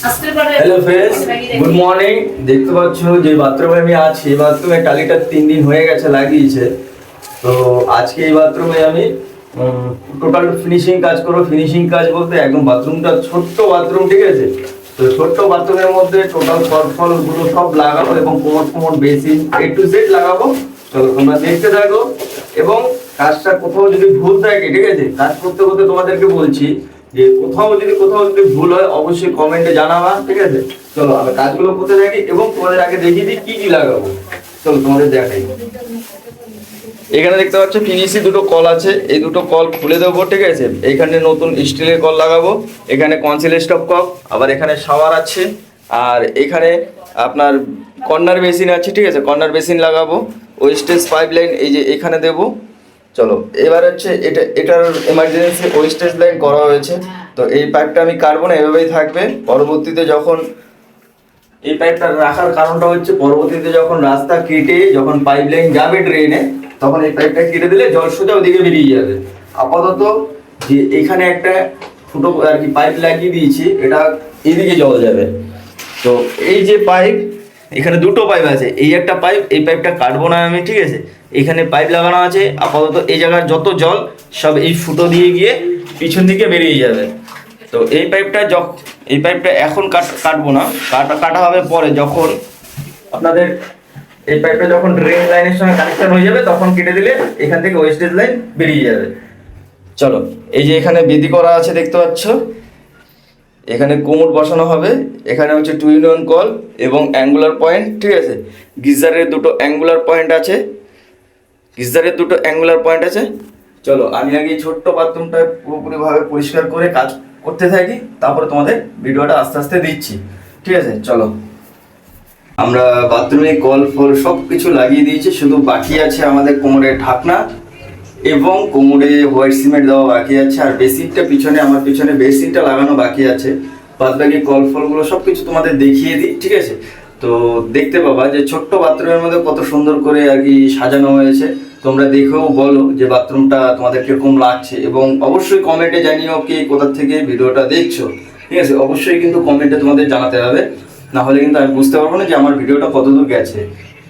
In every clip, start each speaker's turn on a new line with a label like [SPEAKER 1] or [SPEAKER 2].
[SPEAKER 1] Hello friends, good morning. দেখতে পাচ্ছ যে বাথরুমে আমি আছি, এই বাথরুমে টালিটা 3 দিন হয়ে গেছে লাগিয়েছে। তো আজকে এই বাথরুমে আমি টোটাল ফিনিশিং কাজ করবো। ফিনিশিং কাজ বলতে একদম বাথরুমটা ছোট্ট বাথরুম, ঠিক আছে? তো ছোট্ট বাথরুমের মধ্যে টোটাল ফলগুলো সব লাগাবো এবং কোমর বেসিন A to Z লাগাবো। চলো তোমরা দেখতে থাকো। এবং কাজটা কোথাও যদি ভুল থাকে, ঠিক আছে, কাজ করতে করতে তোমাদেরকে বলছি যে কোথাও যদি ভুল হয় অবশ্যই কমেন্টে জানাবা, ঠিক আছে? চলো আমি কাজগুলো করতে থাকি এবং তোমাদের আগে দেখিয়ে দিই কি কি লাগাবো। চলো তোমাদের দেখাই। এখানে দেখতে পাচ্ছ পিভিসি দুটো কল আছে, এই দুটো কল খুলে দেবো, ঠিক আছে? এখানে নতুন স্টিলের কল লাগাবো, এখানে কনসিল স্টপ কপ, আবার এখানে শাওয়ার আছে, আর এখানে আপনার কর্নার বেসিন আছে, ঠিক আছে? কর্নার বেসিন লাগাবো। ওয়েস্টেজ পাইপ লাইন এই যে এখানে দেবো। চলো এবার হচ্ছে এটার এমার্জেন্সি ওয়েস্টেজ লাইন করা হয়েছে। তো এই পাইপটা আমি কাটবো না, এভাবেই থাকবে। পরবর্তীতে যখন এই পাইপটা রাখার কারণটা হচ্ছে পরবর্তীতে যখন রাস্তা কেটে যখন পাইপ লাইন যাবে ড্রেনে, তখন এই পাইপটা কেটে দিলে জল সোজা ওদিকে বেরিয়ে যাবে। আপাতত যে এখানে একটা ফুটো আর কি পাইপ লাগিয়ে দিয়েছি, এটা এদিকে জল যাবে। তো এই যে পাইপ, এখানে দুটো পাইপ আছে, এই একটা পাইপ, এই পাইপটা কাটবো না আমি, ঠিক আছে? এখানে পাইপ লাগানো আছে। আপাতত এই জায়গার যত জল সব এই ফুটো দিয়ে গিয়ে পিছন দিকে বেরিয়ে যাবে। তো এই পাইপটা এখন কাটবো না, কাটা হবে পরে, যখন আপনাদের এই পাইপটা যখন ড্রেন লাইনের সঙ্গে কানেকশন হয়ে যাবে তখন কেটে দিলে এখান থেকে ওয়েস্টেজ লাইন বেরিয়ে যাবে। চলো এই যে এখানে বেদি করা আছে দেখতে পাচ্ছ, এখানে কোমর বসানো হবে। এখানে হচ্ছে 2-in-1 কল এবং অ্যাঙ্গুলার পয়েন্ট, ঠিক আছে? গিজারের দুটো অ্যাঙ্গুলার পয়েন্ট আছে। চলো আমি আগে ছোট্ট বাথরুমটা পুরোপুরিভাবে পরিষ্কার করে কাজ করতে থাকি, তারপরে তোমাদের ভিডিওটা আস্তে আস্তে দিচ্ছি, ঠিক আছে? চলো আমরা বাথরুমে কল ফল সব কিছু লাগিয়ে দিয়েছি, শুধু বাকি আছে আমাদের কোমরের ঢাকনা এবং কোমরে হোয়াইট সিমেন্ট দেওয়া বাকি আছে, আর বেসিনটা আমার পিছনে বেসিনটা লাগানো বাকি আছে। বাদ বাকি কল ফলগুলো সব কিছু তোমাদের দেখিয়ে দিই, ঠিক আছে? তো দেখতে পাবা যে ছোট্ট বাথরুমের মধ্যে কত সুন্দর করে আর কি সাজানো হয়েছে। তোমরা দেখেও বলো যে বাথরুমটা তোমাদের কিরকম লাগছে, এবং অবশ্যই কমেন্টে জানিও কে কোথা থেকে ভিডিওটা দেখছো, ঠিক আছে? অবশ্যই কিন্তু কমেন্টে তোমাদের জানাতে হবে, না হলে কিন্তু আমি বুঝতে পারবো না যে আমার ভিডিওটা কতদূর গেছে।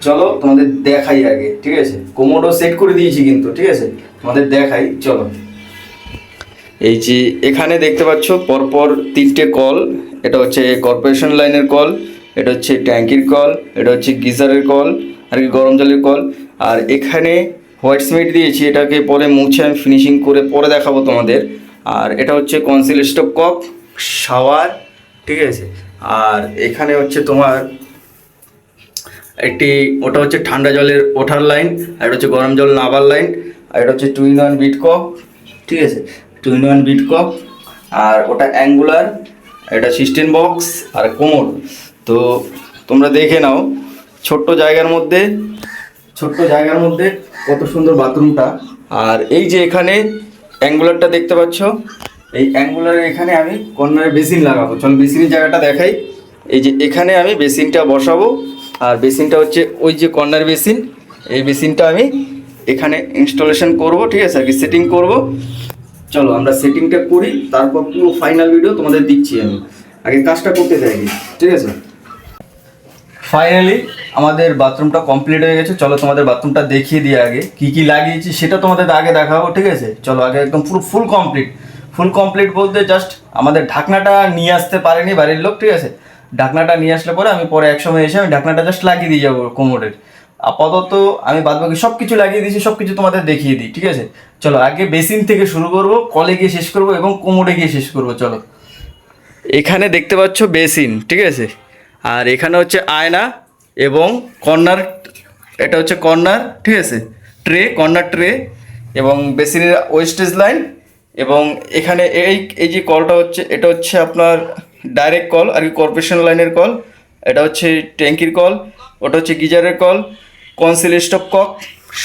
[SPEAKER 1] চলো তোমাদের দেখাই আগে, ঠিক আছে? কোমোডও সেট করে দিয়েছি কিন্তু, ঠিক আছে? তোমাদের দেখাই, চলো। এই যে এখানে দেখতে পাচ্ছ পরপর 3টে কল। এটা হচ্ছে কর্পোরেশন লাইনের কল, এটা হচ্ছে ট্যাঙ্কির কল, এটা হচ্ছে গিজারের কল আর কি গরম জলের কল। আর এখানে হোয়াইট সিমেন্ট দিয়েছি, এটাকে পরে মুছে আমি ফিনিশিং করে পরে দেখাবো তোমাদের। আর এটা হচ্ছে কনসিল স্টপ কপ, শাওয়ার, ঠিক আছে? আর এখানে হচ্ছে তোমার ওটা হচ্ছে ঠান্ডা জলের ওঠার লাইন, আর এটা হচ্ছে গরম জল নাবার লাইন, আর এটা হচ্ছে 2-in-1 বিট কপ, ঠিক আছে? 2-in-1 বিট কপ। আর ওটা অ্যাঙ্গুলার, এটা সিস্টেম বক্স আর কোমর। তো তোমরা দেখে নাও ছোট্ট জায়গার মধ্যে কত সুন্দর বাথরুমটা। আর এই যে এখানে অ্যাঙ্গুলারটা দেখতে পাচ্ছ, এই অ্যাঙ্গুলারের এখানে আমি কর্নারে বেসিন লাগাবো। চল বেসিনের জায়গাটা দেখাই। এই যে এখানে আমি বেসিনটা বসাবো, আর বেসিনটা হচ্ছে ওই যে কর্নার বেসিন, এই বেসিনটা আমি এখানে ইনস্টলেশন করব, ঠিক আছে? আর কি সেটিং করব। চলো আমরা সেটিংটা করি, তারপর পুরো ফাইনাল ভিডিও তোমাদের দিচ্ছি। আমি আগে কাজটা করতে থাকি, ঠিক আছে? ফাইনালি আমাদের বাথরুমটা কমপ্লিট হয়ে গেছে। চলো তোমাদের বাথরুমটা দেখিয়ে দিয়ে আগে কি কি লাগিয়েছি সেটা তোমাদের আগে দেখাবো, ঠিক আছে? চলো আগে একদম পুরো ফুল কমপ্লিট বলতে জাস্ট আমাদের ঢাকনাটা নিয়ে আসতে পারেনি বাড়ির লোক, ঠিক আছে? ঢাকনাটা নিয়ে আসলে পরে আমি পরে একসময় এসে আমি ঢাকনাটা জাস্ট লাগিয়ে দিয়ে যাবো কোমরের। আপাতত আমি বাদবাকি সব কিছু লাগিয়ে দিয়েছি, সব কিছু তোমাদের দেখিয়ে দিই, ঠিক আছে? চলো আগে বেসিন থেকে শুরু করব, কলে গিয়ে শেষ করব এবং কোমরে গিয়ে শেষ করব। চলো এখানে দেখতে পাচ্ছ বেসিন, ঠিক আছে? আর এখানে হচ্ছে আয়না এবং কর্নার, এটা হচ্ছে কর্নার, ঠিক আছে? কর্নার ট্রে এবং বেসিনের ওয়েস্টেজ লাইন। এবং এখানে এই যে কলটা হচ্ছে, এটা হচ্ছে আপনার ডাইরেক্ট কল আর কি কর্পোরেশন লাইনের কল। এটা হচ্ছে ট্যাঙ্কির কল, ওটা হচ্ছে গিজারের কল, কনসিল স্টপ কপ,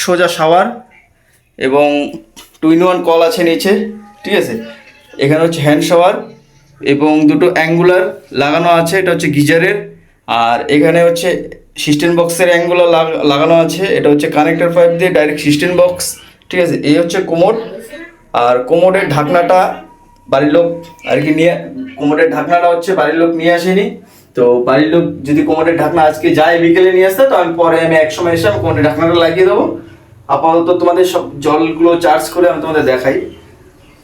[SPEAKER 1] সোজা শাওয়ার এবং 2-in-1 কল আছে নিচে, ঠিক আছে? এখানে হচ্ছে হ্যান্ড শাওয়ার এবং দুটো অ্যাঙ্গুলার লাগানো আছে, এটা হচ্ছে গিজারের। আর এখানে হচ্ছে সিস্টেম বক্সের অ্যাঙ্গুলার লাগানো আছে, এটা হচ্ছে কানেক্টর পাইপ দিয়ে ডাইরেক্ট সিস্টেম বক্স, ঠিক আছে? এই হচ্ছে কোমোড। আর কোমোডের ঢাকনাটা বাড়ির লোক আর কি নিয়ে, কোমরের ঢাকনাটা হচ্ছে বাড়ির লোক নিয়ে আসেনি। তো বাড়ির লোক যদি কোমরের ঢাকনা আজকে যায় বিকেলে নিয়ে আসতে, তো আমি পরে এক সময় এসে আমি কোমরের ঢাকনাটা লাগিয়ে দেবো। আপাতত তোমাদের সব জলগুলো চার্জ করে আমি তোমাদের দেখাই।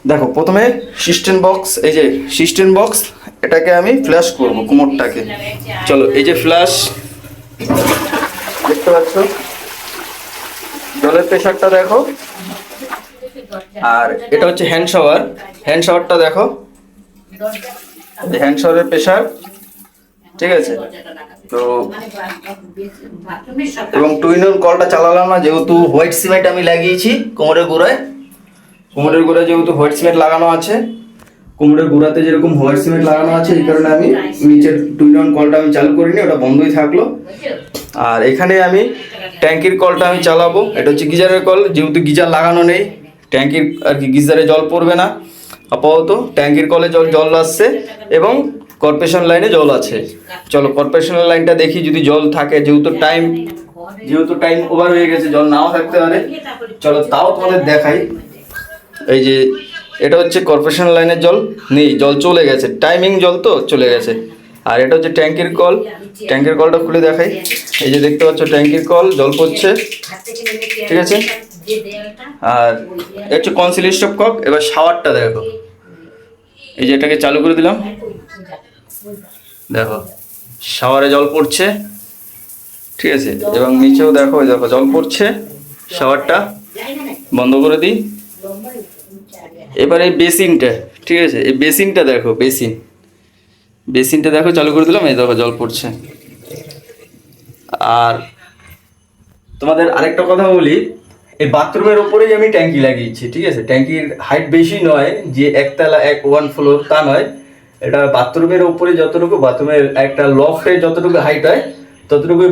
[SPEAKER 1] দেখো প্রথমে সিস্টেম বক্স, এই যে সিস্টেম বক্স, এটাকে আমি ফ্ল্যাশ করব কোমরটাকে। চলো, এই যে ফ্ল্যাশ দেখতে পাচ্ছ, জলের প্রেশারটা দেখো। আর এটা হচ্ছে হ্যান্ড শাওয়ার, হ্যান্ড শাওয়ারটা দেখো, হ্যান্ড শাওয়ারের প্রেশার, ঠিক আছে। তো এবং টুইনন কলটা চালালাম না, যেহেতু হোয়াইট সিমেন্ট আমি লাগিয়েছি কোমরের গোড়ায়। কোমরের গোড়ায় যেহেতু হোয়াইট সিমেন্ট লাগানো আছে, কোমরের গোড়াতে যেরকম হোয়াইট সিমেন্ট লাগানো আছে, এই কারণে আমি নিচের টুইনন কলটা আমি চালু করিনি, ওটা বন্ধই থাকলো। আর এখানে আমি ট্যাঙ্কির কলটা আমি চালাবো। এটা হচ্ছে গিজারের কল, যেহেতু গিজার লাগানো নেই, ট্যাঙ্কির আর কি গিজারে জল পড়বে না আপাতত। ট্যাঙ্কির কলে জল আসছে এবং কর্পোরেশন লাইনে জল আছে। চলো কর্পোরেশনের লাইনটা দেখি যদি জল থাকে, যেহেতু টাইম ওভার হয়ে গেছে, জল নাও থাকতে পারে। চলো তাও তোমাদের দেখাই। এই যে এটা হচ্ছে কর্পোরেশন লাইনের জল, নেই, জল চলে গেছে, টাইমিং জল তো চলে গেছে। আর এটা হচ্ছে ট্যাঙ্কির কল, ট্যাঙ্কির কলটা খুলে দেখাই। এই যে দেখতে পাচ্ছ ট্যাঙ্কির কল, জল পড়ছে, ঠিক আছে। আর এটা হচ্ছে কনসিল স্টপ কক। এবার শাওয়ারটা দেখো, এই যে এটাকে চালু করে দিলাম, দেখো শাওয়ারে জল পড়ছে, ঠিক আছে। এবং নিচেও দেখো, দেখো জল পড়ছে, শাওয়ারটা বন্ধ করে দিই। এবার এই বেসিনটা, ঠিক আছে, এই বেসিনটা দেখো, বেসিনটা দেখো চালু করে দিলাম, এই দেখো জল পড়ছে। আর তোমাদের আরেকটা কথা বলি, এই বাথরুমের ওপরেই আমি ট্যাঙ্কি লাগিয়েছি, ঠিক আছে। ট্যাঙ্কির হাইট বেশি নয়, যে একতলা ওয়ান ফ্লোর তা নয়, এটা বাথরুমের ওপরে যতটুকু, বাথরুমের একটা লফটে যতটুকু হাইট হয় ততটুকুই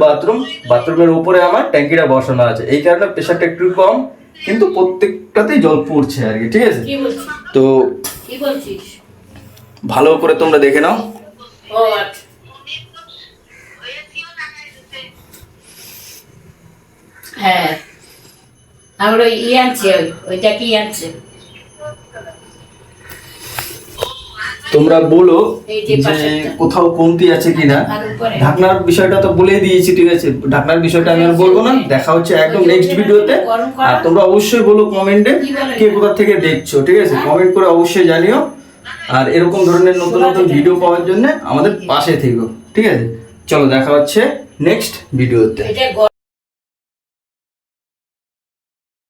[SPEAKER 1] বাথরুমের উপরে আমার ট্যাঙ্কিটা বসানো আছে। এই কারণে প্রেশারটা একটু কম, কিন্তু প্রত্যেকটাতেই জল পড়ছে আর কি, ঠিক আছে। তো ভালো করে তোমরা দেখে নাও।
[SPEAKER 2] হ্যাঁ, আমরা আনছি, ওইটা কি আনছে
[SPEAKER 1] তোমরা বলো যে কোথাও কমতি আছে কিনা। ঢাকনার বিষয়টা তো বলে দিয়েছি, ঠিক আছে। ঢাকনার বিষয়টা আমি আর বলবো না, দেখা হচ্ছে একদম নেক্সট ভিডিওতে। আর তোমরা অবশ্যই বলো কমেন্টে কে কোথা থেকে দেখছো, ঠিক আছে। কমেন্ট করে অবশ্যই জানিও। আর এরকম ধরনের নতুন নতুন ভিডিও পাওয়ার জন্য আমাদের পাশে থেকো, ঠিক আছে। চলো দেখা হচ্ছে নেক্সট ভিডিওতে।